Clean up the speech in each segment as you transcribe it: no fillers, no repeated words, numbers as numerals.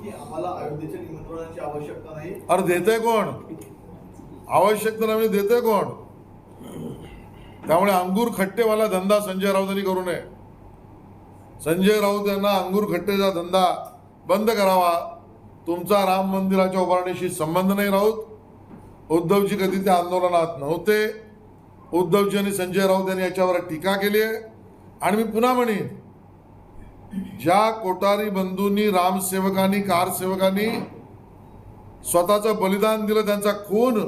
की आम्हाला अयोध्येच्या निमंत्रणाची आवश्यकता नाही. अरे देते कोण? आवश्यकता नाही देते कोण? त्यामुळे अंगूर खट्टेवाला धंदा संजय राऊतांनी करू नये. संजय राऊत यांना अंगूर खट्टेचा धंदा बंद करावा. तुमचा राम मंदिराच्या उभारणीशी संबंध नाही. राऊत उद्धवजी कधी त्या आंदोलनात नव्हते. उद्धवजी आणि संजय राऊत यांनी याच्यावर टीका केली आहे. आणि मी पुन्हा म्हणेन, ज्या कोठारी बंधूंनी, रामसेवकांनी, कारसेवकांनी स्वतःचं बलिदान दिलं, त्यांचा खून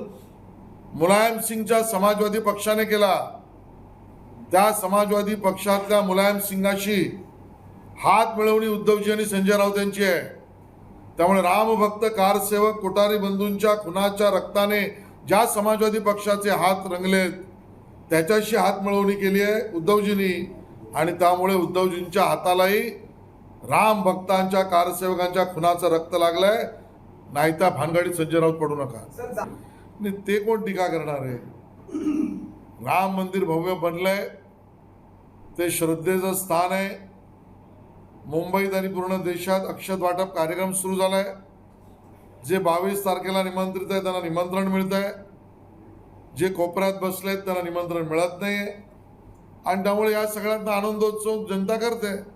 मुलायम सिंगच्या समाजवादी पक्षाने केला, त्या समाजवादी पक्षातल्या मुलायम सिंगाशी हात मिळवणी उद्धवजी आणि संजय राऊत यांची आहे. त्यामुळे रामभक्त, कारसेवक, कोठारी बंधूंच्या खुनाच्या रक्ताने ज्या समाजवादी पक्षाचे हात रंगलेत त्याच्याशी हात मिळवणी केली आहे उद्धवजींनी. आणि त्यामुळे उद्धवजींच्या हातालाही राम भक्तांच्या, कारसेवकांच्या खुनाचं रक्त लागलंय. नाही त्या भानगडीत संजय राऊत पडू नका. ते कोण टीका करणार आहे? राम मंदिर भव्य बनलंय, ते श्रद्धेचं स्थान आहे. मुंबईत आणि पूर्ण देशात अक्षत वाटप कार्यक्रम सुरू झालाय. जे 22 तारखेला निमंत्रित आहे त्यांना निमंत्रण मिळत आहे. जे कोपऱ्यात बसलेत त्यांना निमंत्रण मिळत नाहीये. आणि त्यामुळे या सगळ्यांना आनंदोत्सव जनता करते.